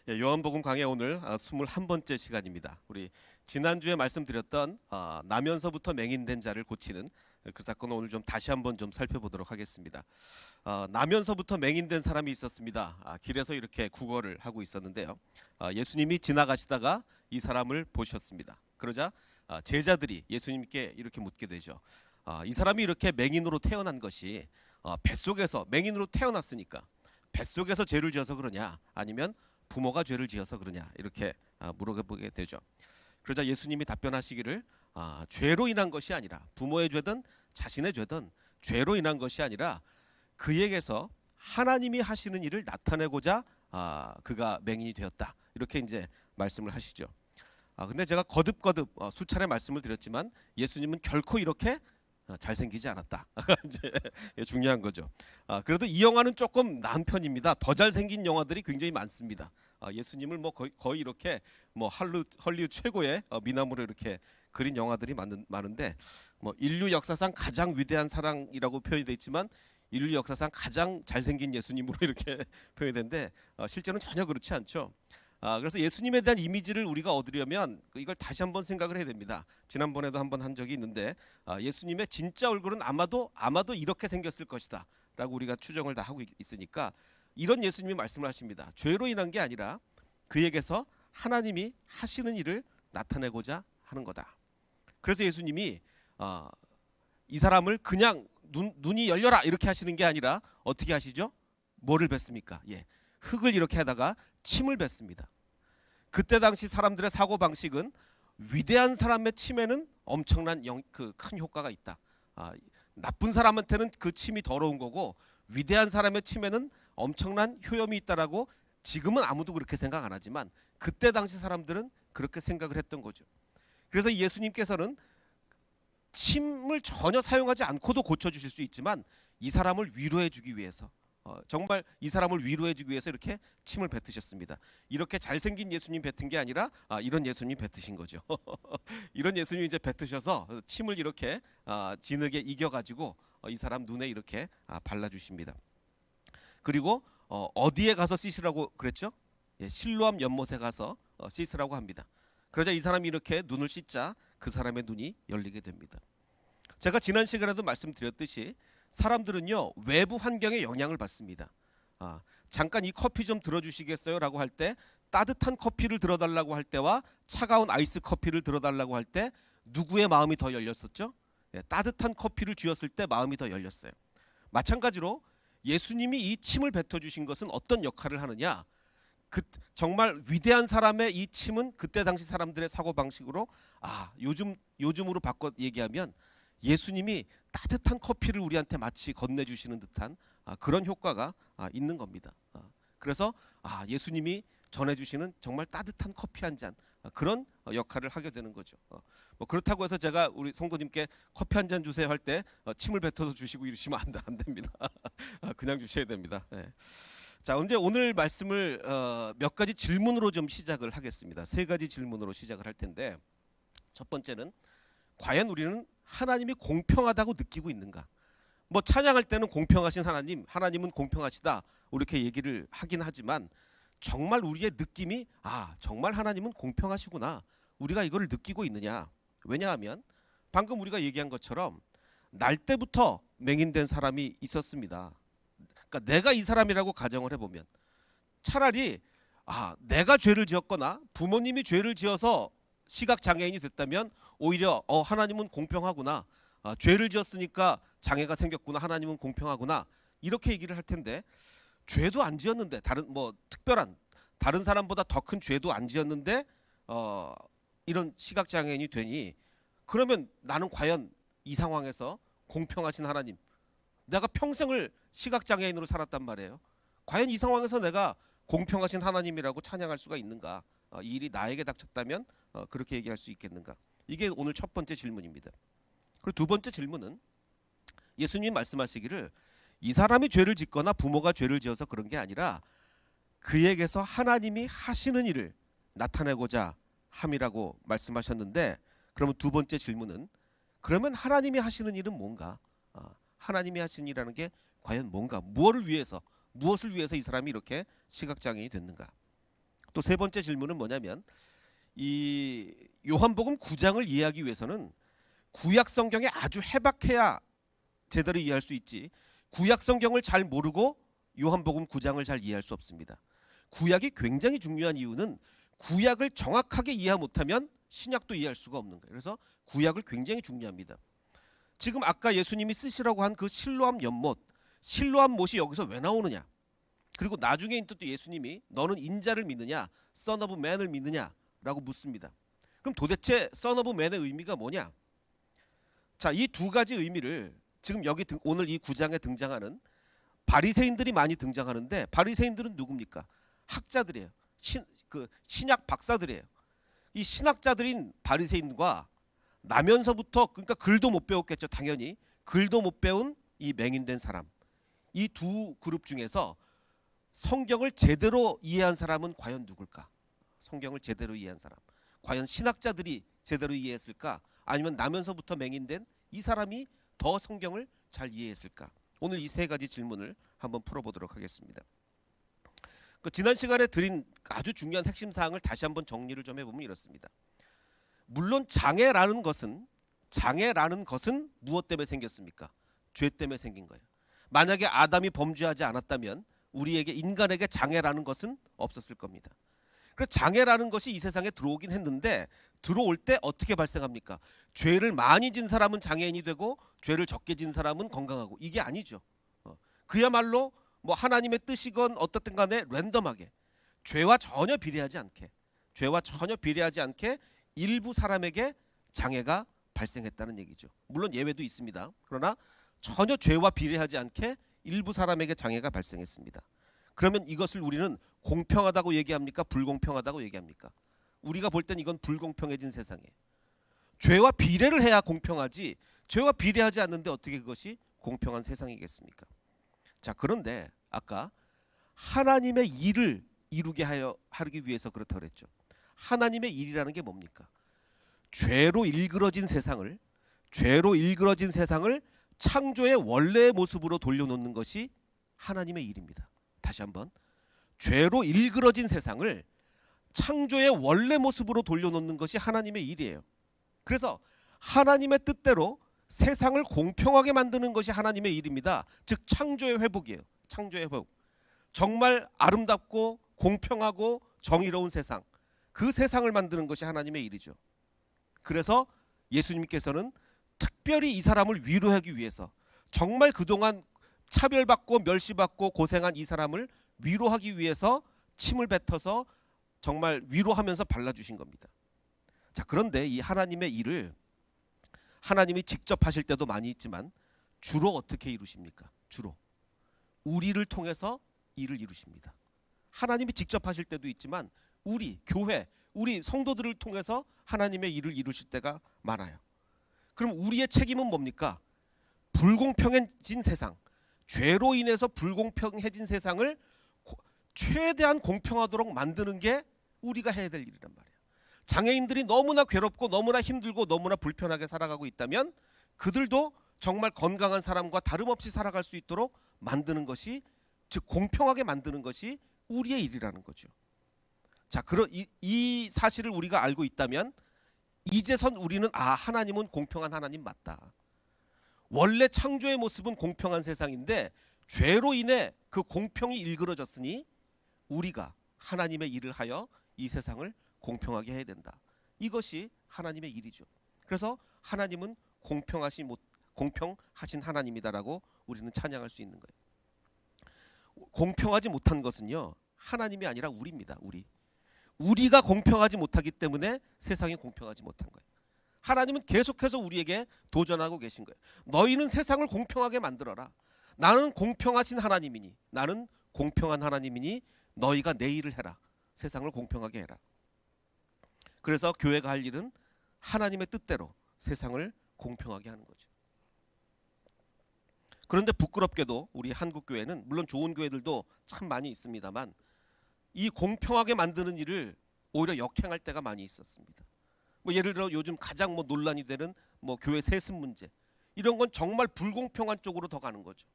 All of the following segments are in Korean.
요한복음 강해 오늘 21번째 시간입니다. 우리 지난주에 말씀드렸던 나면서부터 맹인된 자를 고치는 그 사건을 오늘 좀 다시 한번 좀 살펴보도록 하겠습니다. 나면서부터 맹인된 사람이 있었습니다. 길에서 이렇게 구걸을 하고 있었는데요. 예수님이 지나가시다가 이 사람을 보셨습니다. 그러자 제자들이 예수님께 이렇게 묻게 되죠. 이 사람이 이렇게 맹인으로 태어난 것이 뱃속에서 맹인으로 태어났으니까 뱃속에서 죄를 지어서 그러냐, 아니면 부모가 죄를 지어서 그러냐, 이렇게 물어보게 되죠. 그러자 예수님이 답변하시기를 죄로 인한 것이 아니라, 부모의 죄든 자신의 죄든 죄로 인한 것이 아니라 그에게서 하나님이 하시는 일을 나타내고자 그가 맹인이 되었다, 이렇게 이제 말씀을 하시죠. 근데 제가 거듭거듭 수차례 말씀을 드렸지만 예수님은 결코 이렇게 잘생기지 않았다. 이제 중요한 거죠. 그래도 이 영화는 조금 나은 편입니다. 더 잘생긴 영화들이 굉장히 많습니다. 예수님을 뭐 거의 이렇게 뭐 헐리우드 최고의 미남으로 이렇게 그린 영화들이 많은데, 뭐 인류 역사상 가장 위대한 사랑이라고 표현이 되어 있지만 인류 역사상 가장 잘생긴 예수님으로 이렇게 표현이 되는데 실제는 전혀 그렇지 않죠. 그래서 예수님에 대한 이미지를 우리가 얻으려면 이걸 다시 한번 생각을 해야 됩니다. 지난번에도 한번 한 적이 있는데 예수님의 진짜 얼굴은 아마도 이렇게 생겼을 것이다 라고 우리가 추정을 다 하고 있으니까 이런 예수님이 말씀을 하십니다. 죄로 인한 게 아니라 그에게서 하나님이 하시는 일을 나타내고자 하는 거다. 그래서 예수님이 이 사람을 그냥 눈이 열려라 이렇게 하시는 게 아니라 어떻게 하시죠? 뭐를 뱉습니까? 흙을 이렇게 하다가 침을 뱉습니다. 그때 당시 사람들의 사고 방식은 위대한 사람의 침에는 엄청난 큰 효과가 있다. 나쁜 사람한테는 그 침이 더러운 거고 위대한 사람의 침에는 엄청난 효염이 있다라고 지금은 아무도 그렇게 생각 안 하지만 그때 당시 사람들은 그렇게 생각을 했던 거죠. 그래서 예수님께서는 침을 전혀 사용하지 않고도 고쳐주실 수 있지만 이 사람을 위로해 주기 위해서, 정말 이 사람을 위로해 주기 위해서 이렇게 침을 뱉으셨습니다. 이렇게 잘생긴 예수님 뱉은 게 아니라 이런 예수님 뱉으신 거죠. 이런 예수님 이제 뱉으셔서 침을 이렇게 진흙에 이겨가지고 이 사람 눈에 이렇게 발라주십니다. 그리고 어디에 가서 씻으라고 그랬죠? 실로암 연못에 가서 씻으라고 합니다. 그러자 이 사람이 이렇게 눈을 씻자 그 사람의 눈이 열리게 됩니다. 제가 지난 시간에도 말씀드렸듯이 사람들은요 외부 환경에 영향을 받습니다. 잠깐 이 커피 좀 들어주시겠어요? 라고 할 때, 따뜻한 커피를 들어달라고 할 때와 차가운 아이스 커피를 들어달라고 할 때 누구의 마음이 더 열렸었죠? 따뜻한 커피를 주었을 때 마음이 더 열렸어요. 마찬가지로 예수님이 이 침을 뱉어주신 것은 어떤 역할을 하느냐, 정말 위대한 사람의 이 침은 그때 당시 사람들의 사고방식으로 요즘으로 바꿔 얘기하면 예수님이 따뜻한 커피를 우리한테 마치 건네주시는 듯한 그런 효과가 있는 겁니다. 그래서 예수님이 전해주시는 정말 따뜻한 커피 한 잔, 그런 역할을 하게 되는 거죠. 뭐 그렇다고 해서 제가 우리 성도님께 커피 한 잔 주세요 할 때 침을 뱉어서 주시고 이러시면 안 됩니다. 그냥 주셔야 됩니다. 자, 이제 오늘 말씀을 몇 가지 질문으로 좀 시작을 하겠습니다. 세 가지 질문으로 시작을 할 텐데, 첫 번째는 과연 우리는 하나님이 공평하다고 느끼고 있는가? 뭐 찬양할 때는 공평하신 하나님은 공평하시다 이렇게 얘기를 하긴 하지만 정말 우리의 느낌이 정말 하나님은 공평하시구나, 우리가 이거를 느끼고 있느냐? 왜냐하면 방금 우리가 얘기한 것처럼 날 때부터 맹인된 사람이 있었습니다. 그러니까 내가 이 사람이라고 가정을 해보면 차라리 내가 죄를 지었거나 부모님이 죄를 지어서 시각장애인이 됐다면 오히려 하나님은 공평하구나, 죄를 지었으니까 장애가 생겼구나, 하나님은 공평하구나, 이렇게 얘기를 할 텐데, 죄도 안 지었는데, 특별한 다른 사람보다 더 큰 죄도 안 지었는데 이런 시각장애인이 되니, 그러면 나는 과연 이 상황에서 공평하신 하나님, 내가 평생을 시각장애인으로 살았단 말이에요. 과연 이 상황에서 내가 공평하신 하나님이라고 찬양할 수가 있는가? 이 일이 나에게 닥쳤다면 그렇게 얘기할 수 있겠는가? 이게 오늘 첫 번째 질문입니다. 그리고 두 번째 질문은 예수님이 말씀하시기를 이 사람이 죄를 짓거나 부모가 죄를 지어서 그런 게 아니라 그에게서 하나님이 하시는 일을 나타내고자 함이라고 말씀하셨는데, 그러면 두 번째 질문은 그러면 하나님이 하시는 일은 뭔가? 하나님이 하시는 일이라는 게 과연 뭔가? 무엇을 위해서 이 사람이 이렇게 시각장애인이 됐는가? 또 세 번째 질문은 뭐냐면 이 요한복음 9장을 이해하기 위해서는 구약 성경에 아주 해박해야 제대로 이해할 수 있지, 구약 성경을 잘 모르고 요한복음 9장을 잘 이해할 수 없습니다. 구약이 굉장히 중요한 이유는 구약을 정확하게 이해 못하면 신약도 이해할 수가 없는 거예요. 그래서 구약을 굉장히 중요합니다. 지금 아까 예수님이 쓰시라고 한 그 실로암 연못, 실로암 못이 여기서 왜 나오느냐, 그리고 나중에 또 예수님이 너는 인자를 믿느냐, Son of Man을 믿느냐라고 묻습니다. 그럼 도대체 Son of Man의 의미가 뭐냐? 자, 이 두 가지 의미를 지금 여기 오늘 이 9장에 등장하는 바리새인들이 많이 등장하는데, 바리새인들은 누굽니까? 학자들이에요. 신약 박사들이에요. 이 신학자들인 바리새인과 나면서부터, 그러니까 글도 못 배웠겠죠. 당연히 글도 못 배운 이 맹인된 사람, 이 두 그룹 중에서 성경을 제대로 이해한 사람은 과연 누굴까? 성경을 제대로 이해한 사람, 과연 신학자들이 제대로 이해했을까? 아니면 나면서부터 맹인된 이 사람이 더 성경을 잘 이해했을까? 오늘 이 세 가지 질문을 한번 풀어보도록 하겠습니다. 지난 시간에 드린 아주 중요한 핵심 사항을 다시 한번 정리를 좀 해보면 이렇습니다. 물론 장애라는 것은 무엇 때문에 생겼습니까? 죄 때문에 생긴 거예요. 만약에 아담이 범죄하지 않았다면 우리에게, 인간에게 장애라는 것은 없었을 겁니다. 그래서 장애라는 것이 이 세상에 들어오긴 했는데, 들어올 때 어떻게 발생합니까? 죄를 많이 진 사람은 장애인이 되고 죄를 적게 진 사람은 건강하고, 이게 아니죠. 그야말로 뭐 하나님의 뜻이건 어떻든 간에 랜덤하게 죄와 전혀 비례하지 않게 일부 사람에게 장애가 발생했다는 얘기죠. 물론 예외도 있습니다. 그러나 전혀 죄와 비례하지 않게 일부 사람에게 장애가 발생했습니다. 그러면 이것을 우리는 공평하다고 얘기합니까? 불공평하다고 얘기합니까? 우리가 볼 땐 이건 불공평해진 세상이에요. 죄와 비례를 해야 공평하지, 죄와 비례하지 않는데 어떻게 그것이 공평한 세상이겠습니까? 자, 그런데 아까 하나님의 일을 이루게 하기 위해서 그렇다고 그랬죠. 하나님의 일이라는 게 뭡니까? 죄로 일그러진 세상을 창조의 원래의 모습으로 돌려놓는 것이 하나님의 일입니다. 다시 한번, 죄로 일그러진 세상을 창조의 원래 모습으로 돌려놓는 것이 하나님의 일이에요. 그래서 하나님의 뜻대로 세상을 공평하게 만드는 것이 하나님의 일입니다. 즉 창조의 회복이에요. 창조의 회복. 정말 아름답고 공평하고 정의로운 세상, 그 세상을 만드는 것이 하나님의 일이죠. 그래서 예수님께서는 특별히 이 사람을 위로하기 위해서, 정말 그동안 차별받고 멸시받고 고생한 이 사람을 위로하기 위해서 침을 뱉어서 정말 위로하면서 발라주신 겁니다. 자, 그런데 이 하나님의 일을 하나님이 직접 하실 때도 많이 있지만 주로 어떻게 이루십니까? 주로 우리를 통해서 일을 이루십니다. 하나님이 직접 하실 때도 있지만 우리 교회, 우리 성도들을 통해서 하나님의 일을 이루실 때가 많아요. 그럼 우리의 책임은 뭡니까? 불공평해진 세상, 죄로 인해서 불공평해진 세상을 최대한 공평하도록 만드는 게 우리가 해야 될 일이란 말이에요. 장애인들이 너무나 괴롭고 너무나 힘들고 너무나 불편하게 살아가고 있다면 그들도 정말 건강한 사람과 다름없이 살아갈 수 있도록 만드는 것이, 즉 공평하게 만드는 것이 우리의 일이라는 거죠. 자, 이 사실을 우리가 알고 있다면 이제선 우리는 하나님은 공평한 하나님 맞다. 원래 창조의 모습은 공평한 세상인데 죄로 인해 그 공평이 일그러졌으니 우리가 하나님의 일을 하여 이 세상을 공평하게 해야 된다. 이것이 하나님의 일이죠. 그래서 하나님은 공평하신 하나님이다라고 우리는 찬양할 수 있는 거예요. 공평하지 못한 것은요, 하나님이 아니라 우리입니다. 우리가 공평하지 못하기 때문에 세상이 공평하지 못한 거예요. 하나님은 계속해서 우리에게 도전하고 계신 거예요. 너희는 세상을 공평하게 만들어라. 나는 공평하신 하나님이니, 나는 공평한 하나님이니 너희가 내 일을 해라. 세상을 공평하게 해라. 그래서 교회가 할 일은 하나님의 뜻대로 세상을 공평하게 하는 거죠. 그런데 부끄럽게도 우리 한국 교회는, 물론 좋은 교회들도 참 많이 있습니다만, 이 공평하게 만드는 일을 오히려 역행할 때가 많이 있었습니다. 예를 들어 요즘 가장 논란이 되는 교회 세습 문제, 이런 건 정말 불공평한 쪽으로 더 가는 거죠.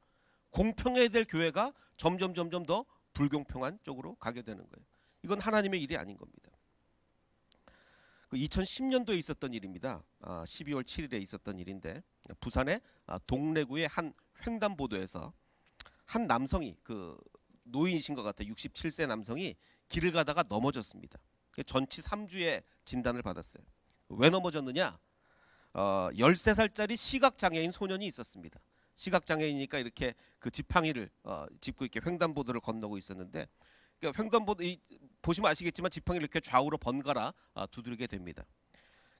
공평해야 될 교회가 점점 더 불공평한 쪽으로 가게 되는 거예요. 이건 하나님의 일이 아닌 겁니다. 그 2010년도에 있었던 일입니다. 12월 7일에 있었던 일인데 부산의 동래구의 한 횡단보도에서 한 남성이 그 노인이신 것 같아요. 67세 남성이 길을 가다가 넘어졌습니다. 전치 3주의 진단을 받았어요. 왜 넘어졌느냐? 13살짜리 시각장애인 소년이 있었습니다. 시각장애인이니까 이렇게 그 지팡이를 짚고 이렇게 횡단보도를 건너고 있었는데, 그러니까 횡단보도 보시면 아시겠지만 지팡이를 이렇게 좌우로 번갈아 두드리게 됩니다.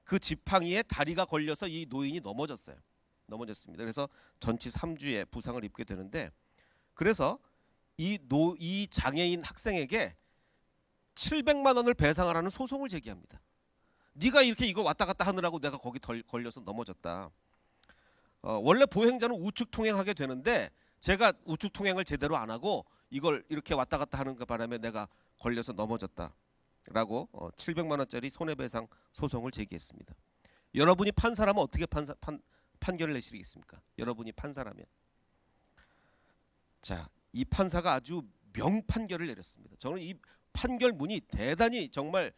그 지팡이에 다리가 걸려서 이 노인이 넘어졌습니다. 그래서 전치 3주의 부상을 입게 되는데, 그래서 이 장애인 학생에게 700만 원을 배상하라는 소송을 제기합니다. 네가 이렇게 이거 왔다 갔다 하느라고 내가 거기 걸려서 넘어졌다. 원래 보행자는 우측 통행하게 되는데 제가 우측 통행을 제대로 안 하고 이걸 이렇게 왔다 갔다 하는 그 바람에 내가 걸려서 넘어졌다라고 700만 원짜리 손해배상 소송을 제기했습니다. 여러분이 판사라면 어떻게 판결을 내시겠습니까? 여러분이 판사라면. 자, 이 판사가 아주 명판결을 내렸습니다. 저는 이 판결문이 대단히 정말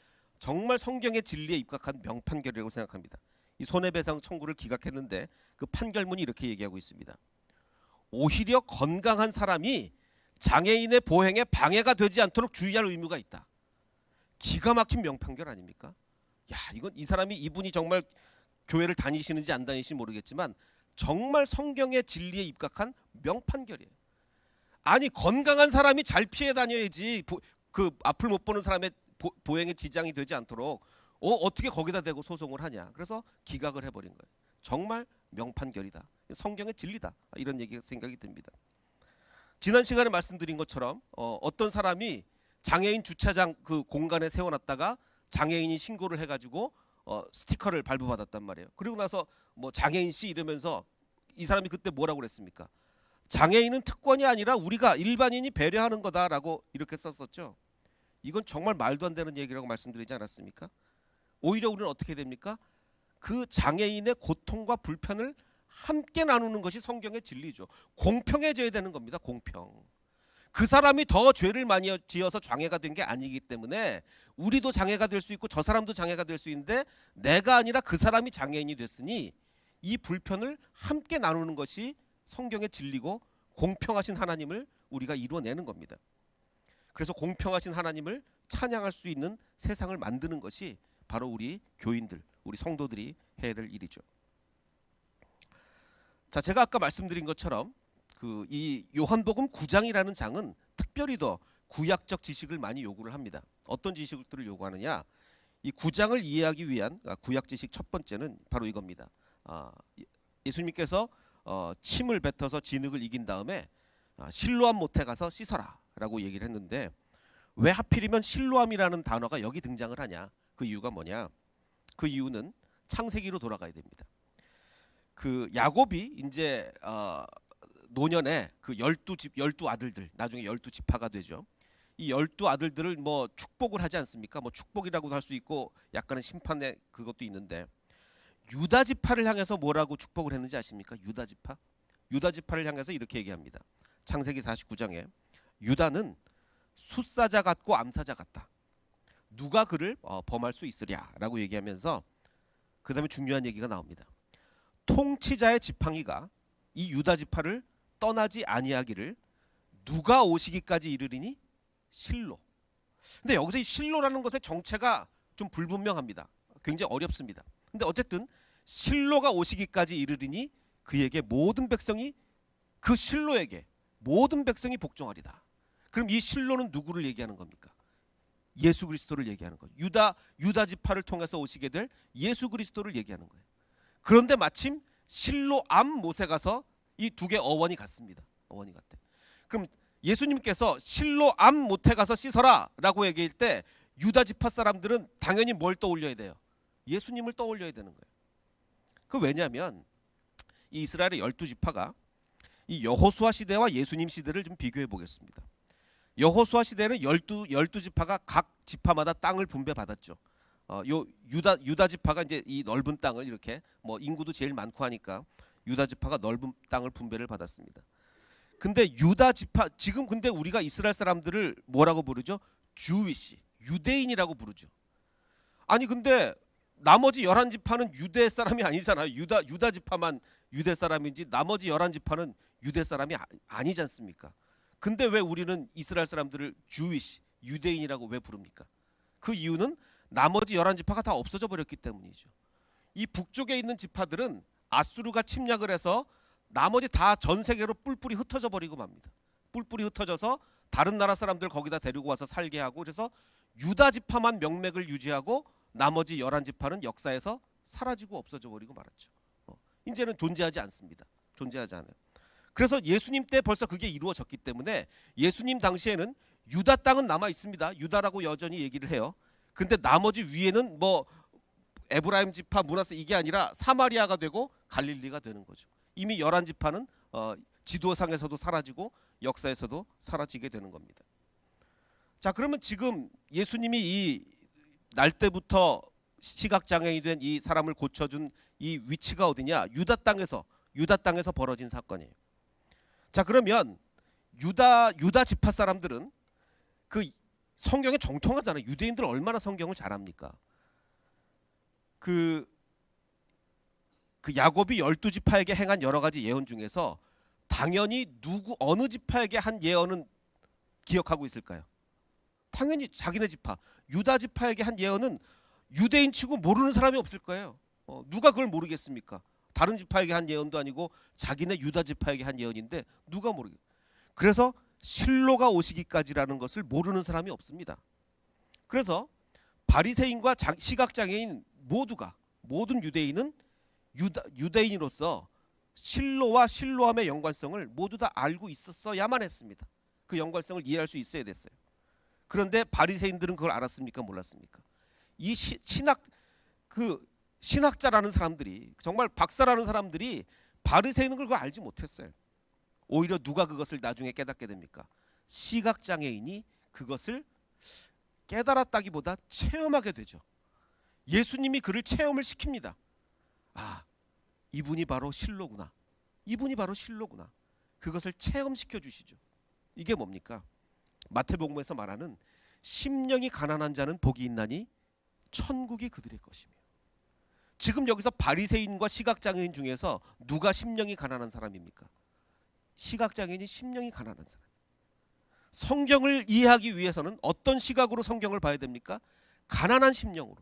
성경의 진리에 입각한 명판결이라고 생각합니다. 이 손해배상 청구를 기각했는데 그 판결문이 이렇게 얘기하고 있습니다. 오히려 건강한 사람이 장애인의 보행에 방해가 되지 않도록 주의할 의무가 있다. 기가 막힌 명판결 아닙니까? 야, 이분이 정말 교회를 다니시는지 안 다니시는지 모르겠지만 정말 성경의 진리에 입각한 명판결이에요. 아니, 건강한 사람이 잘 피해 다녀야지 그 앞을 못 보는 사람의 보행에 지장이 되지 않도록 어떻게 거기다 대고 소송을 하냐. 그래서 기각을 해버린 거예요. 정말 명판결이다. 성경의 진리다. 이런 생각이 듭니다. 지난 시간에 말씀드린 것처럼 어떤 사람이 장애인 주차장 그 공간에 세워놨다가 장애인이 신고를 해가지고 스티커를 발부받았단 말이에요. 그리고 나서 뭐 장애인 씨 이러면서 이 사람이 그때 뭐라고 그랬습니까? 장애인은 특권이 아니라 우리가 일반인이 배려하는 거다라고 이렇게 썼었죠. 이건 정말 말도 안 되는 얘기라고 말씀드리지 않았습니까? 오히려 우리는 어떻게 됩니까? 그 장애인의 고통과 불편을 함께 나누는 것이 성경의 진리죠. 공평해져야 되는 겁니다. 공평. 그 사람이 더 죄를 많이 지어서 장애가 된 게 아니기 때문에 우리도 장애가 될 수 있고 저 사람도 장애가 될 수 있는데 내가 아니라 그 사람이 장애인이 됐으니 이 불편을 함께 나누는 것이 성경의 진리고 공평하신 하나님을 우리가 이루어내는 겁니다. 그래서 공평하신 하나님을 찬양할 수 있는 세상을 만드는 것이 바로 우리 교인들, 우리 성도들이 해야 될 일이죠. 자, 제가 아까 말씀드린 것처럼 이 요한복음 9장이라는 장은 특별히 더 구약적 지식을 많이 요구를 합니다. 어떤 지식들을 요구하느냐? 이 9장을 이해하기 위한 구약 지식 첫 번째는 바로 이겁니다. 예수님께서 침을 뱉어서 진흙을 이긴 다음에 실로암 못에 가서 씻어라 라고 얘기를 했는데 왜 하필이면 실로암이라는 단어가 여기 등장을 하냐? 그 이유가 뭐냐? 그 이유는 창세기로 돌아가야 됩니다. 그 야곱이 이제 노년에 그 12 아들들, 나중에 12지파가 되죠. 이 12아들들을 뭐 축복을 하지 않습니까? 뭐 축복이라고도 할 수 있고 약간의 심판의 그것도 있는데 유다 지파를 향해서 뭐라고 축복을 했는지 아십니까? 유다 지파를 향해서 이렇게 얘기합니다. 창세기 49장에 유다는 숫사자 같고 암사자 같다. 누가 그를 범할 수 있으랴라고 얘기하면서 그 다음에 중요한 얘기가 나옵니다. 통치자의 지팡이가 이 유다 지파를 떠나지 아니하기를 누가 오시기까지 이르리니 실로. 근데 여기서 이 실로라는 것의 정체가 좀 불분명합니다. 굉장히 어렵습니다. 근데 어쨌든 실로가 오시기까지 이르리니 그에게 모든 백성이 그 실로에게 모든 백성이 복종하리다. 그럼 이 실로는 누구를 얘기하는 겁니까? 예수 그리스도를 얘기하는 거예요. 유다 지파를 통해서 오시게 될 예수 그리스도를 얘기하는 거예요. 그런데 마침 실로암 못에 가서 이 두 개 어원이 같습니다. 어원이 같대. 그럼 예수님께서 실로암 못에 가서 씻어라라고 얘기할 때 유다 지파 사람들은 당연히 뭘 떠올려야 돼요? 예수님을 떠올려야 되는 거예요. 그 왜냐하면 이 이스라엘의 12지파가 이 여호수아 시대와 예수님 시대를 좀 비교해 보겠습니다. 여호수아 시대는 12지파가 각 지파마다 땅을 분배받았죠. 요 유다 지파가 이제 이 넓은 땅을 이렇게 뭐 인구도 제일 많고 하니까 유다 지파가 넓은 땅을 분배를 받았습니다. 근데 유다 지파 지금 근데 우리가 이스라엘 사람들을 뭐라고 부르죠? 주위시 유대인이라고 부르죠. 아니 근데 나머지 11지파는 유대 사람이 아니잖아요. 유다 지파만 유대 사람인지 나머지 11지파는 유대 사람이 아니지 않습니까? 근데 왜 우리는 이스라엘 사람들을 주이시, 유대인이라고 왜 부릅니까? 그 이유는 나머지 11지파가 다 없어져 버렸기 때문이죠. 이 북쪽에 있는 지파들은 아수르가 침략을 해서 나머지 다 전 세계로 뿔뿔이 흩어져 버리고 맙니다. 뿔뿔이 흩어져서 다른 나라 사람들 거기다 데리고 와서 살게 하고, 그래서 유다 지파만 명맥을 유지하고 나머지 11지파는 역사에서 사라지고 없어져 버리고 말았죠. 이제는 존재하지 않습니다. 존재하지 않아요. 그래서 예수님 때 벌써 그게 이루어졌기 때문에 예수님 당시에는 유다 땅은 남아 있습니다. 유다라고 여전히 얘기를 해요. 근데 나머지 위에는 뭐 에브라임 지파, 므낫세 이게 아니라 사마리아가 되고 갈릴리가 되는 거죠. 이미 11지파는 지도상에서도 사라지고 역사에서도 사라지게 되는 겁니다. 자, 그러면 지금 예수님이 이 날 때부터 시각장애인이 된 이 사람을 고쳐준 이 위치가 어디냐? 유다 땅에서 벌어진 사건이에요. 자, 그러면 유다 지파 사람들은 그 성경에 정통하잖아요. 유대인들 얼마나 성경을 잘합니까? 그 야곱이 12지파에게 행한 여러 가지 예언 중에서 당연히 어느 지파에게 한 예언은 기억하고 있을까요? 당연히 자기네 지파, 유다 지파에게 한 예언은 유대인 치고 모르는 사람이 없을 거예요. 누가 그걸 모르겠습니까? 다른 지파에게 한 예언도 아니고 자기네 유다 지파에게 한 예언인데 누가 모르겠어요. 그래서 실로가 오시기까지라는 것을 모르는 사람이 없습니다. 그래서 바리새인과 시각장애인 모든 유대인은 유대인으로서 실로와 실로함의 연관성을 모두 다 알고 있었어야만 했습니다. 그 연관성을 이해할 수 있어야 됐어요. 그런데 바리새인들은 그걸 알았습니까? 몰랐습니까? 이 신학자라는 사람들이, 정말 박사라는 사람들이 바리새인은 그걸 알지 못했어요. 오히려 누가 그것을 나중에 깨닫게 됩니까? 시각장애인이 그것을 깨달았다기보다 체험하게 되죠. 예수님이 그를 체험을 시킵니다. 아, 이분이 바로 실로구나. 이분이 바로 실로구나. 그것을 체험시켜 주시죠. 이게 뭡니까? 마태복음에서 말하는 심령이 가난한 자는 복이 있나니 천국이 그들의 것이며. 지금 여기서 바리새인과 시각장애인 중에서 누가 심령이 가난한 사람입니까? 시각장애인이 심령이 가난한 사람. 성경을 이해하기 위해서는 어떤 시각으로 성경을 봐야 됩니까? 가난한 심령으로.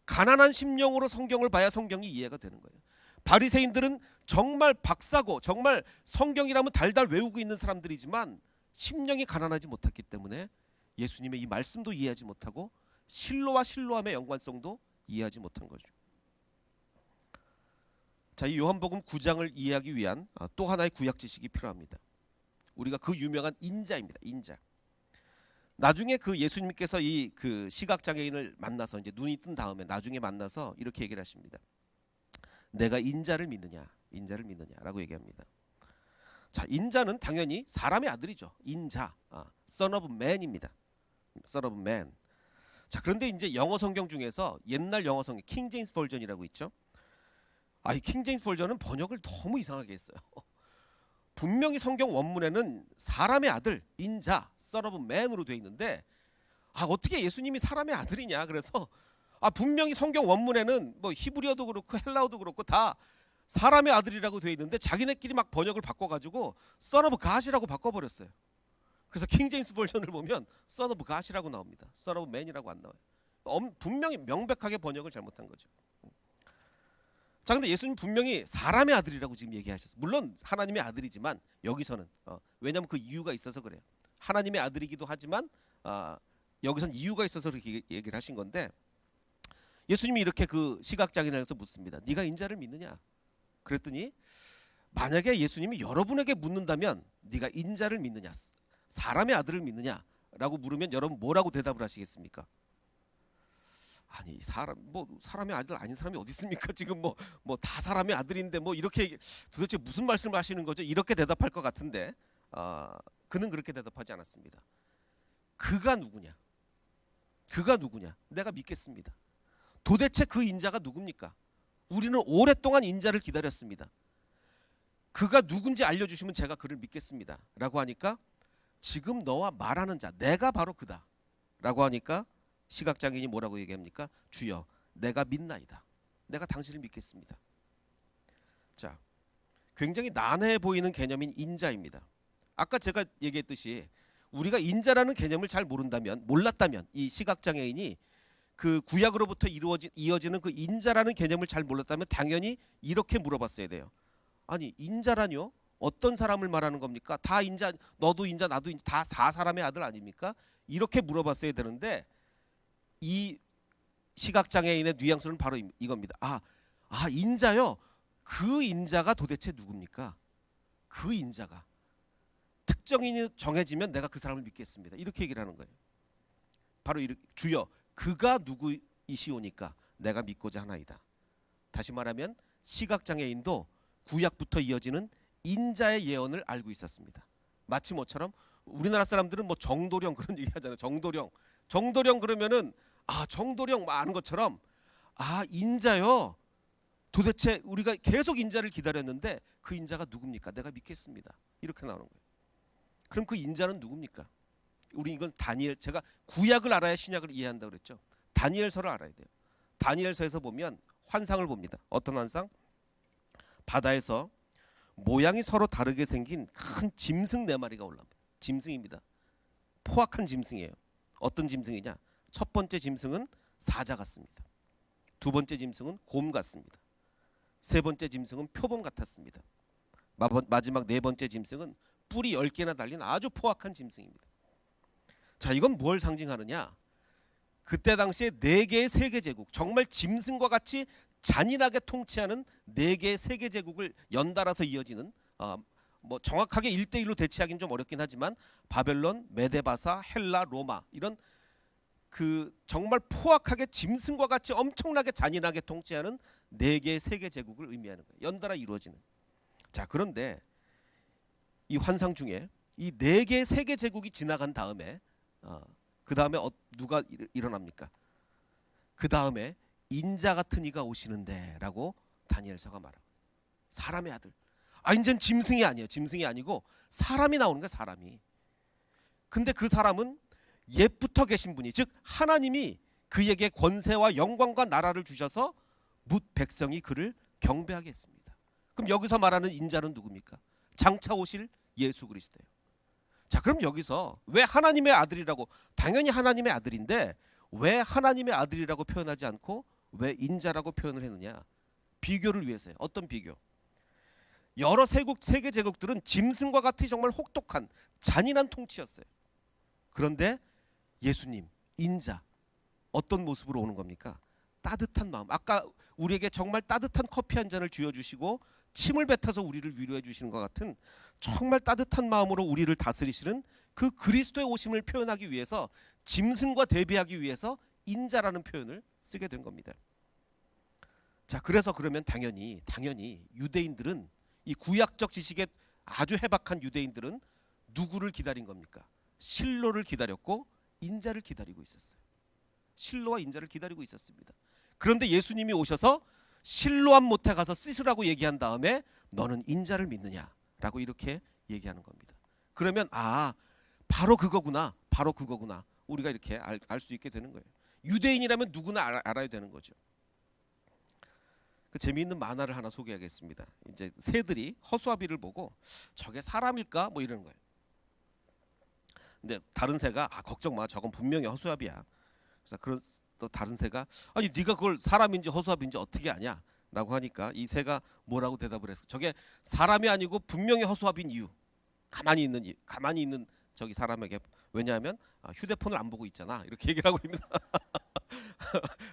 가난한 심령으로 성경을 봐야 성경이 이해가 되는 거예요. 바리새인들은 정말 박사고 정말 성경이라면 달달 외우고 있는 사람들이지만 심령이 가난하지 못했기 때문에 예수님의 이 말씀도 이해하지 못하고 실로와 실로함의 연관성도 이해하지 못한 거죠. 자, 이 요한복음 9장을 이해하기 위한 또 하나의 구약 지식이 필요합니다. 우리가 그 유명한 인자입니다. 인자. 나중에 그 예수님께서 이 그 시각장애인을 만나서 이제 눈이 뜬 다음에 나중에 만나서 이렇게 얘기를 하십니다. 내가 인자를 믿느냐, 인자를 믿느냐라고 얘기합니다. 자, 인자는 당연히 사람의 아들이죠. 인자, Son of Man입니다. Son of Man. 자, 그런데 이제 영어 성경 중에서 옛날 영어 성경 킹 제임스 버전이라고 있죠. 이 킹 제임스 버전은 번역을 너무 이상하게 했어요. 분명히 성경 원문에는 사람의 아들, 인자, Son of Man으로 되어 있는데 어떻게 예수님이 사람의 아들이냐? 그래서 분명히 성경 원문에는 뭐 히브리어도 그렇고 헬라어도 그렇고 다 사람의 아들이라고 되어 있는데 자기네끼리 막 번역을 바꿔가지고 Son of God이라고 바꿔버렸어요. 그래서 킹 제임스 버전을 보면 Son of God이라고 나옵니다. Son of Man이라고 안 나와요. 분명히 명백하게 번역을 잘못한 거죠. 자, 근데 예수님 분명히 사람의 아들이라고 지금 얘기하셨어요. 물론 하나님의 아들이지만 여기서는 왜냐하면 그 이유가 있어서 그래요. 하나님의 아들이기도 하지만 여기선 이유가 있어서 그렇게 얘기를 하신 건데, 예수님이 이렇게 그 시각장애인에서 묻습니다. 네가 인자를 믿느냐? 그랬더니 만약에 예수님이 여러분에게 묻는다면 네가 인자를 믿느냐, 사람의 아들을 믿느냐라고 물으면 여러분 뭐라고 대답을 하시겠습니까? 아니, 사람의 아들 아닌 사람이 어디 있습니까? 지금 뭐 다 사람의 아들인데 뭐 이렇게 도대체 무슨 말씀을 하시는 거죠? 이렇게 대답할 것 같은데 그는 그렇게 대답하지 않았습니다. 그가 누구냐? 그가 누구냐? 내가 믿겠습니다. 도대체 그 인자가 누굽니까? 우리는 오랫동안 인자를 기다렸습니다. 그가 누군지 알려주시면 제가 그를 믿겠습니다. 라고 하니까 지금 너와 말하는 자, 내가 바로 그다. 라고 하니까 시각장애인이 뭐라고 얘기합니까? 주여, 내가 믿나이다. 내가 당신을 믿겠습니다. 자, 굉장히 난해해 보이는 개념인 인자입니다. 아까 제가 얘기했듯이 우리가 인자라는 개념을 잘 몰랐다면 이 시각장애인이 그 구약으로부터 이어지는 그 인자라는 개념을 잘 몰랐다면 당연히 이렇게 물어봤어야 돼요. 아니, 인자라뇨? 어떤 사람을 말하는 겁니까? 다 인자, 너도 인자, 나도 인자, 다 사람의 아들 아닙니까? 이렇게 물어봤어야 되는데 이 시각장애인의 뉘앙스는 바로 이겁니다. 인자요? 그 인자가 도대체 누굽니까? 그 인자가 특정인이 정해지면 내가 그 사람을 믿겠습니다. 이렇게 얘기를 하는 거예요. 바로 주여, 그가 누구이시오니까 내가 믿고자 하나이다. 다시 말하면 시각장애인도 구약부터 이어지는 인자의 예언을 알고 있었습니다. 마치 뭐처럼 우리나라 사람들은 뭐 정도령 그런 얘기 하잖아요. 정도령 그러면은 정도령 아는 것처럼 인자요. 도대체 우리가 계속 인자를 기다렸는데 그 인자가 누굽니까? 내가 믿겠습니다. 이렇게 나오는 거예요. 그럼 그 인자는 누굽니까? 우리 이건 제가 구약을 알아야 신약을 이해한다고 그랬죠. 다니엘서를 알아야 돼요. 다니엘서에서 보면 환상을 봅니다. 어떤 환상? 바다에서 모양이 서로 다르게 생긴 큰 짐승 4마리가 올라옵니다. 짐승입니다. 포악한 짐승이에요. 어떤 짐승이냐? 첫 번째 짐승은 사자 같습니다. 두 번째 짐승은 곰 같습니다. 세 번째 짐승은 표범 같았습니다. 마지막 네 번째 짐승은 뿔이 10개나 달린 아주 포악한 짐승입니다. 자, 이건 뭘 상징하느냐? 그때 당시에 4개의 세계제국, 정말 짐승과 같이 잔인하게 통치하는 4개의 세계제국을 연달아서 이어지는 뭐 정확하게 1대1로 대치하기는 좀 어렵긴 하지만 바벨론, 메데바사, 헬라, 로마 이런 그 정말 포악하게 짐승과 같이 엄청나게 잔인하게 통치하는 4개의 세계제국을 의미하는 거예요. 연달아 이루어지는. 자, 그런데 이 환상 중에 이 4개의 세계제국이 지나간 다음에 그 다음에 누가 일어납니까? 그 다음에 인자 같은 이가 오시는데 라고 다니엘서가 말합니다. 사람의 아들. 이젠 짐승이 아니에요. 짐승이 아니고 사람이 나오는 거야. 사람이. 근데 그 사람은 옛부터 계신 분이, 즉 하나님이 그에게 권세와 영광과 나라를 주셔서 뭇 백성이 그를 경배하게 했습니다. 그럼 여기서 말하는 인자는 누굽니까? 장차 오실 예수 그리스도예요. 자, 그럼 여기서 왜 하나님의 아들이라고, 당연히 하나님의 아들인데 왜 하나님의 아들이라고 표현하지 않고 왜 인자라고 표현을 했느냐? 비교를 위해서요. 어떤 비교? 여러 세계 제국들은 짐승과 같이 정말 혹독한 잔인한 통치였어요. 그런데 예수님, 인자, 어떤 모습으로 오는 겁니까? 따뜻한 마음. 아까 우리에게 정말 따뜻한 커피 한 잔을 쥐어주시고 침을 뱉어서 우리를 위로해 주시는 것 같은 정말 따뜻한 마음으로 우리를 다스리시는 그 그리스도의 오심을 표현하기 위해서, 짐승과 대비하기 위해서 인자라는 표현을 쓰게 된 겁니다. 자, 그래서 그러면 당연히 유대인들은, 이 구약적 지식에 아주 해박한 유대인들은 누구를 기다린 겁니까? 실로를 기다렸고 인자를 기다리고 있었어요. 실로와 인자를 기다리고 있었습니다. 그런데 예수님이 오셔서 실로암 못에 가서 씻으라고 얘기한 다음에 너는 인자를 믿느냐라고 이렇게 얘기하는 겁니다. 그러면 바로 그거구나. 우리가 이렇게 알 수 있게 되는 거예요. 유대인이라면 누구나 알아야 되는 거죠. 그 재미있는 만화를 하나 소개하겠습니다. 이제 새들이 허수아비를 보고 저게 사람일까 뭐 이러는 거예요. 근데 다른 새가 걱정 마, 저건 분명히 허수아비야. 그래서 또 다른 새가 네가 그걸 사람인지 허수아비인지 어떻게 아냐라고 하니까 이 새가 뭐라고 대답을 했어? 저게 사람이 아니고 분명히 허수아비인 이유. 가만히 있는 저기 사람에게, 왜냐하면 휴대폰을 안 보고 있잖아. 이렇게 얘기를 하고 있습니다.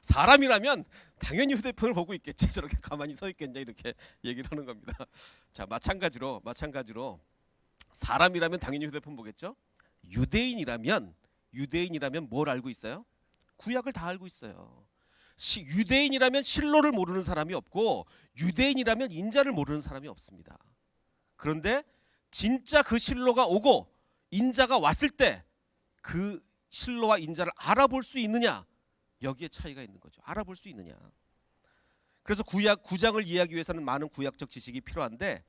사람이라면 당연히 휴대폰을 보고 있겠지. 저렇게 가만히 서 있겠냐 이렇게 얘기를 하는 겁니다. 자, 마찬가지로 사람이라면 당연히 휴대폰 보겠죠. 유대인이라면 뭘 알고 있어요? 구약을 다 알고 있어요. 유대인이라면 실로를 모르는 사람이 없고 유대인이라면 인자를 모르는 사람이 없습니다. 그런데 진짜 그 실로가 오고 인자가 왔을 때 그 실로와 인자를 알아볼 수 있느냐, 여기에 차이가 있는 거죠. 알아볼 수 있느냐. 그래서 구약 9장을 이해하기 위해서는 많은 구약적 지식이 필요한데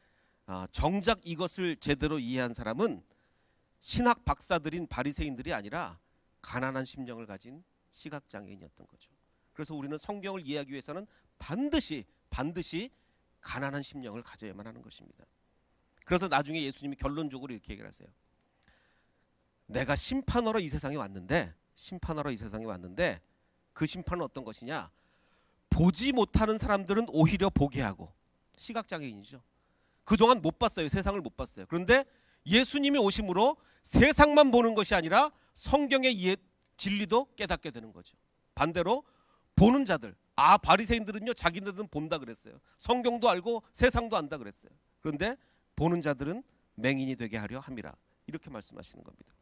정작 이것을 제대로 이해한 사람은 신학 박사들인 바리새인들이 아니라 가난한 심령을 가진 시각장애인이었던 거죠. 그래서 우리는 성경을 이해하기 위해서는 반드시 가난한 심령을 가져야만 하는 것입니다. 그래서 나중에 예수님이 결론적으로 이렇게 얘기를 하세요. 내가 심판하러 이 세상에 왔는데 그 심판은 어떤 것이냐? 보지 못하는 사람들은 오히려 보게 하고, 시각장애인이죠. 그동안 못 봤어요. 세상을 못 봤어요. 그런데 예수님이 오심으로 세상만 보는 것이 아니라 성경의 진리도 깨닫게 되는 거죠. 반대로 보는 자들, 바리새인들은요 자기네들은 본다 그랬어요. 성경도 알고 세상도 안다 그랬어요. 그런데 보는 자들은 맹인이 되게 하려 함이라, 이렇게 말씀하시는 겁니다.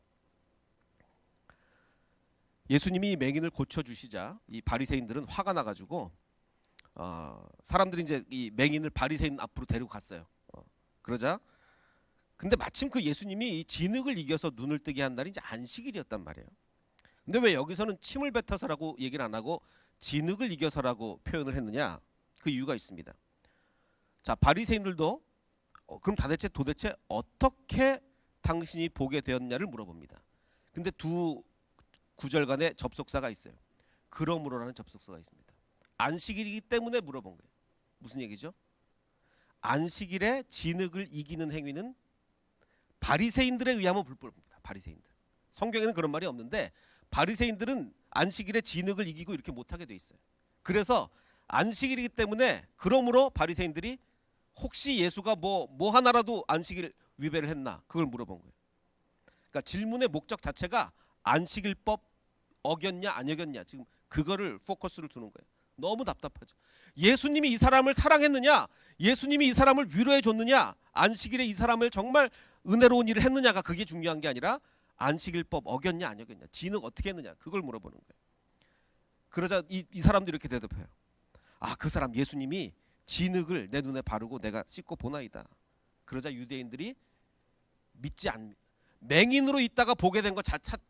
예수님이 맹인을 고쳐주시자 이 바리새인들은 화가 나가지고 사람들이 이제 이 맹인을 바리새인 앞으로 데리고 갔어요. 그러자 근데 마침 그 예수님이 이 진흙을 이겨서 눈을 뜨게 한 날이 이제 안식일이었단 말이에요. 근데 왜 여기서는 침을 뱉어서라고 얘기를 안 하고 진흙을 이겨서라고 표현을 했느냐? 그 이유가 있습니다. 자, 바리새인들도 그럼 도대체 어떻게 당신이 보게 되었냐를 물어봅니다. 근데 두 구절 간에 접속사가 있어요. 그러므로라는 접속사가 있습니다. 안식일이기 때문에 물어본 거예요. 무슨 얘기죠? 안식일에 진흙을 이기는 행위는 바리새인들에 의하면 불법입니다. 바리새인들. 성경에는 그런 말이 없는데 바리새인들은 안식일에 진흙을 이기고 이렇게 못하게 돼 있어요. 그래서 안식일이기 때문에 그러므로 바리새인들이 혹시 예수가 뭐 하나라도 안식일 위배를 했나, 그걸 물어본 거예요. 그러니까 질문의 목적 자체가 안식일법 어겼냐 안 어겼냐, 지금 그거를 포커스를 두는 거예요. 너무 답답하죠. 예수님이 이 사람을 사랑했느냐, 예수님이 이 사람을 위로해 줬느냐, 안식일에 이 사람을 정말 은혜로운 일을 했느냐가 그게 중요한 게 아니라 안식일법 어겼냐 안 어겼냐, 진흙 어떻게 했느냐, 그걸 물어보는 거예요. 그러자 이 사람들이 이렇게 대답해요. 그 사람 예수님이 진흙을 내 눈에 바르고 내가 씻고 보나이다. 그러자 유대인들이 맹인으로 있다가 보게 된 것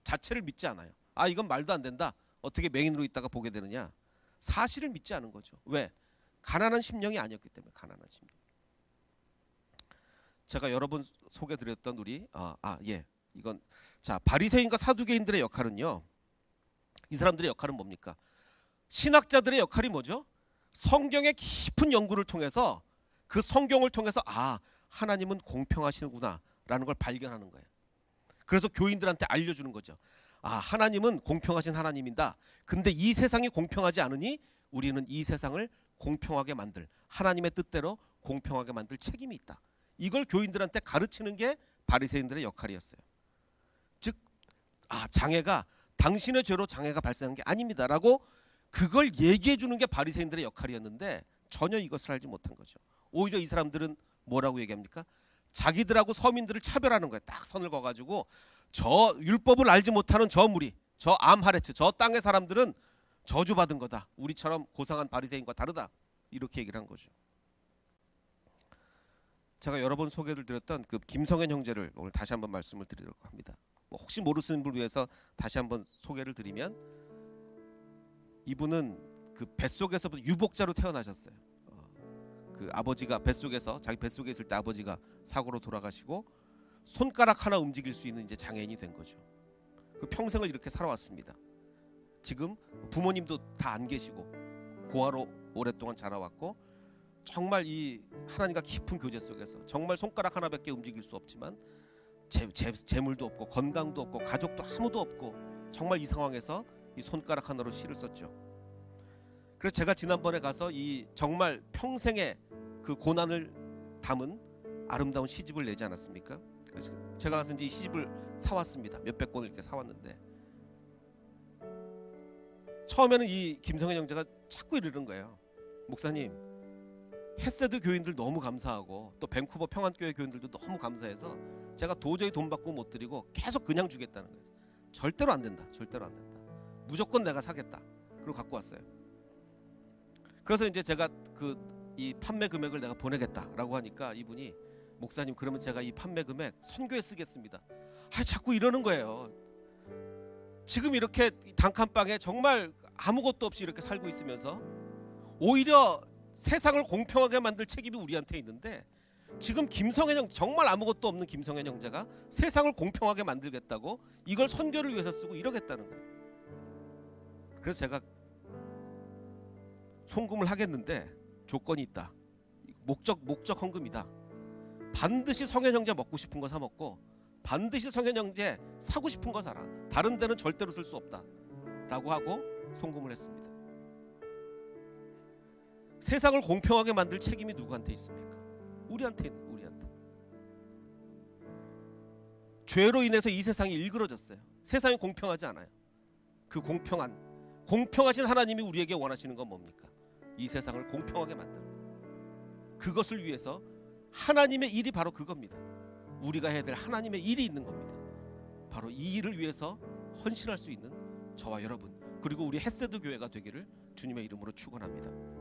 자체를 믿지 않아요. 이건 말도 안 된다. 어떻게 맹인으로 있다가 보게 되느냐? 사실을 믿지 않은 거죠. 왜? 가난한 심령이 아니었기 때문에. 가난한 심령. 제가 여러 번 소개드렸던 우리 이건 바리새인과 사두개인들의 역할은요. 이 사람들의 역할은 뭡니까? 신학자들의 역할이 뭐죠? 성경의 깊은 연구를 통해서 그 성경을 통해서 하나님은 공평하시는구나라는 걸 발견하는 거예요. 그래서 교인들한테 알려주는 거죠. 하나님은 공평하신 하나님이다. 근데 이 세상이 공평하지 않으니 우리는 이 세상을 공평하게 만들, 하나님의 뜻대로 공평하게 만들 책임이 있다. 이걸 교인들한테 가르치는 게 바리새인들의 역할이었어요. 즉 장애가 당신의 죄로 장애가 발생한 게 아닙니다라고 그걸 얘기해 주는 게 바리새인들의 역할이었는데 전혀 이것을 알지 못한 거죠. 오히려 이 사람들은 뭐라고 얘기합니까? 자기들하고 서민들을 차별하는 거예요. 딱 선을 그어가지고 저 율법을 알지 못하는 저 무리, 저 암하레츠, 저 땅의 사람들은 저주받은 거다. 우리처럼 고상한 바리새인과 다르다. 이렇게 얘기를 한 거죠. 제가 여러 번 소개를 드렸던 그 김성현 형제를 오늘 다시 한번 말씀을 드리려고 합니다. 혹시 모르시는 분을 위해서 다시 한번 소개를 드리면, 이분은 그 뱃속에서부터 유복자로 태어나셨어요. 그 아버지가 자기 뱃속에 있을 때 아버지가 사고로 돌아가시고 손가락 하나 움직일 수 있는 이제 장애인이 된 거죠. 평생을 이렇게 살아왔습니다. 지금 부모님도 다 안 계시고 고아로 오랫동안 자라왔고, 정말 이 하나님과 깊은 교제 속에서 정말 손가락 하나밖에 움직일 수 없지만 재물도 없고 건강도 없고 가족도 아무도 없고 정말 이 상황에서 이 손가락 하나로 시를 썼죠. 그래서 제가 지난번에 가서 이 정말 평생의 그 고난을 담은 아름다운 시집을 내지 않았습니까? 그래서 제가 가서 이제 이 시집을 사왔습니다. 몇백 권을 이렇게 사왔는데, 처음에는 이 김성현 형제가 자꾸 이러는 거예요. 목사님, 헤세드 교인들 너무 감사하고 또 밴쿠버 평안교회 교인들도 너무 감사해서 제가 도저히 돈 받고 못 드리고 계속 그냥 주겠다는 거예요. 절대로 안 된다. 절대로 안 된다. 무조건 내가 사겠다. 그리고 갖고 왔어요. 그래서 이제 제가 이 판매 금액을 내가 보내겠다라고 하니까 이분이, 목사님 그러면 제가 이 판매 금액 선교에 쓰겠습니다. 자꾸 이러는 거예요. 지금 이렇게 단칸방에 정말 아무것도 없이 이렇게 살고 있으면서 오히려 세상을 공평하게 만들 책임이 우리한테 있는데, 지금 김성현 형, 정말 아무것도 없는 김성현 형제가 세상을 공평하게 만들겠다고 이걸 선교를 위해서 쓰고 이러겠다는 거예요. 그래서 제가 송금을 하겠는데 조건이 있다. 목적 헌금이다. 반드시 성현 형제 먹고 싶은 거 사 먹고 반드시 성현 형제 사고 싶은 거 사라. 다른 데는 절대로 쓸 수 없다. 라고 하고 송금을 했습니다. 세상을 공평하게 만들 책임이 누구한테 있습니까? 우리한테 있는 거예요. 우리한테. 죄로 인해서 이 세상이 일그러졌어요. 세상이 공평하지 않아요. 그 공평하신 하나님이 우리에게 원하시는 건 뭡니까? 이 세상을 공평하게 만드는 거예요. 그것을 위해서 하나님의 일이 바로 그겁니다. 우리가 해야 될 하나님의 일이 있는 겁니다. 바로 이 일을 위해서 헌신할 수 있는 저와 여러분, 그리고 우리 헷세드 교회가 되기를 주님의 이름으로 축원합니다.